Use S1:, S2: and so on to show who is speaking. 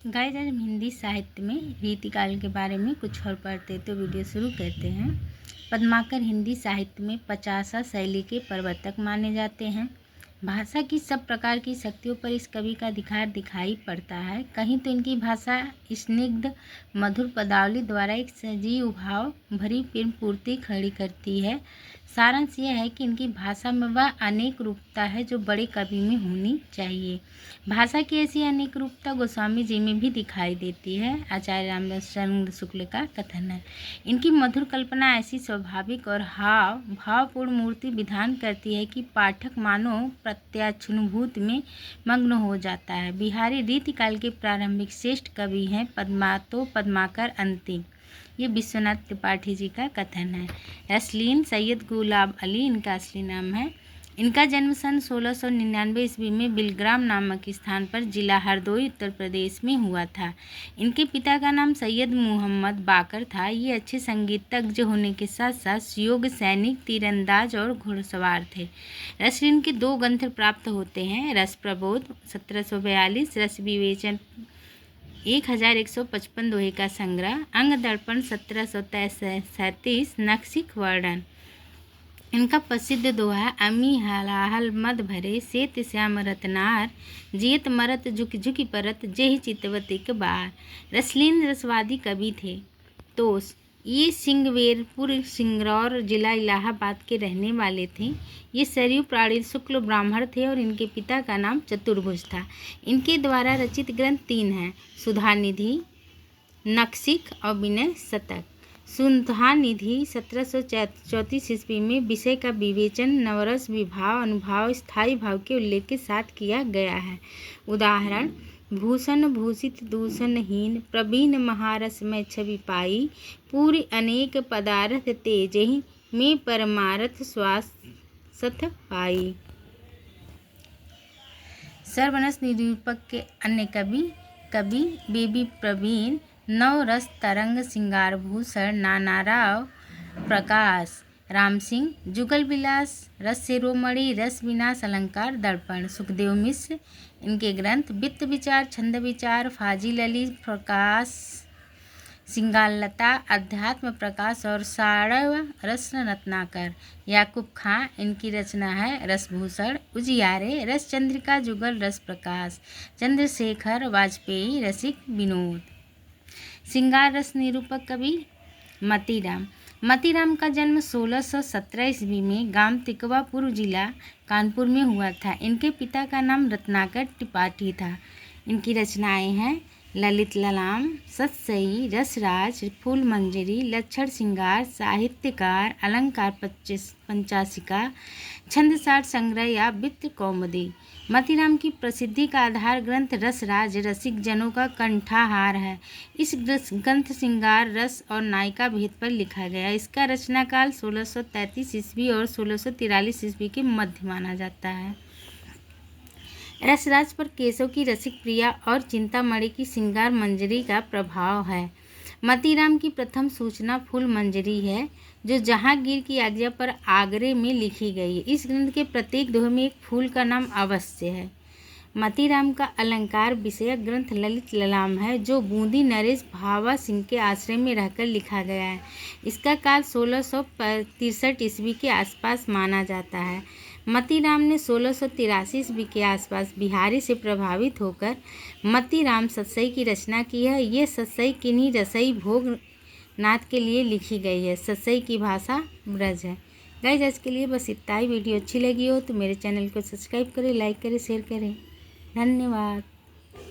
S1: Guys, आज हम हिंदी साहित्य में रीतिकाल के बारे में कुछ और पढ़ते तो वीडियो शुरू करते हैं। पद्माकर हिंदी साहित्य में 50 शैली के प्रवर्तक माने जाते हैं। भाषा की सब प्रकार की शक्तियों पर इस कवि का अधिकार दिखाई पड़ता है। कहीं तो इनकी भाषा स्निग्ध मधुर पदावली द्वारा एक सजीव भाव भरी प्रेम पूर्ति खड़ी करती है। सारांश यह है कि इनकी भाषा में वह अनेक रूपता है जो बड़े कवि में होनी चाहिए। भाषा की ऐसी अनेक रूपता गोस्वामी जी में भी दिखाई देती है। आचार्य रामदास चंद्र शुक्ल का कथन है, इनकी मधुर कल्पना ऐसी स्वाभाविक और भावपूर्ण मूर्ति विधान करती है कि पाठक मानो प्रत्यानुभूत में मग्न हो जाता है। बिहारी रीतिकाल के प्रारंभिक श्रेष्ठ कवि हैं पद्माकर अंतिम। ये विश्वनाथ त्रिपाठी जी का कथन है। रसलीन सैयद गुलाब अली इनका असली नाम है। इनका जन्म सन 1699 ईस्वी में बिलग्राम नामक स्थान पर जिला हरदोई उत्तर प्रदेश में हुआ था। इनके पिता का नाम सैयद मुहम्मद बाकर था। ये अच्छे संगीतज्ञ होने के साथ साथ योग्य सैनिक, तीरंदाज और घुड़सवार थे। रसलीन के 2 ग्रंथ प्राप्त होते हैं, रस प्रबोध 1742, रस विवेचन 1155 दोहे का संग्रह, अंग दर्पण 1737, नक्सिक वर्णन। इनका प्रसिद्ध दोहा अमी हलाहल मद भरे सेत श्याम रतनार, जियत मरत झुक झुकी परत जेहि चितवती के बार। रसलीन रसवादी कवि थे। तोस ये सिंगवेरपुर सिंगरौर जिला इलाहाबाद के रहने वाले थे। ये सरयू प्राणी शुक्ल ब्राह्मण थे और इनके पिता का नाम चतुर्भुज था। इनके द्वारा रचित ग्रंथ 3 हैं, सुधानिधि, नक्सिक और विनय शतक। सुधानिधि 1734 ईस्वी में विषय का विवेचन नवरस विभाव अनुभाव स्थायी भाव के उल्लेख के साथ किया गया है। उदाहरण, भूषण भूषित दूषणहीन प्रवीण महारस में छवि पाई, पूरी अनेक पदार्थ तेजहि में परमारथ श्वास सथ पाई। सर्वरस निरूपक के अन्य कवि बेबी प्रवीण, नवरस तरंग, सिंगार भूषण, नानाराव प्रकाश, राम सिंह, जुगल विलास, रस शिरोमणि, रस विनाश, अलंकार दर्पण। सुखदेव मिश्र, इनके ग्रंथ वित्त विचार, छंद विचार, फाजिल अली प्रकाश, सिंगालता, अध्यात्म प्रकाश और साड़व रस रत्नाकर। याकूब खां, इनकी रचना है रसभूषण, उजियारे, रस चंद्रिका, जुगल रस प्रकाश। चंद्रशेखर वाजपेयी, रसिक विनोद। सिंगार रस निरूपक कवि मतीराम। मतीराम का जन्म 1617 ईस्वी में गांव तिकवा पूर्व जिला कानपुर में हुआ था। इनके पिता का नाम रत्नाकर त्रिपाठी था। इनकी रचनाएं हैं ललित ललाम, सतसई, रसराज, फूल मंजरी, लक्षण सिंगार, साहित्यकार, अलंकार पंचाशिका, छंदसार संग्रह या वित्त कौमुदी। मतीराम की प्रसिद्धि का आधार ग्रंथ रसराज रसिक जनों का कंठाहार है। इस ग्रंथ सिंगार रस और नायिका भेद पर लिखा गया। इसका रचनाकाल 1633 ईस्वी और 1643 ईस्वी के मध्य माना जाता है। रसराज पर केशव की रसिक प्रिया और चिंतामणि की सिंगार मंजरी का प्रभाव है। मतीराम की प्रथम सूचना फूल मंजरी है, जो जहांगीर की आज्ञा पर आगरे में लिखी गई है। इस ग्रंथ के प्रत्येक दोहे में एक फूल का नाम अवश्य है। मतीराम का अलंकार विषयक ग्रंथ ललित ललाम है, जो बूंदी नरेश भावा सिंह के आश्रय में रहकर लिखा गया है। इसका काल 1663 ईस्वी के आसपास माना जाता है। मतीराम ने 1683 ईस्वी के आसपास बिहारी से प्रभावित होकर मतीराम सतसई की रचना की है। ये सतसई किन्हीं रसई भोग नाथ के लिए लिखी गई है। सतसई की भाषा ब्रज है। गाइस, आज के लिए बस इतना ही। वीडियो अच्छी लगी हो तो मेरे चैनल को सब्सक्राइब करें, लाइक करें, शेयर करें। धन्यवाद।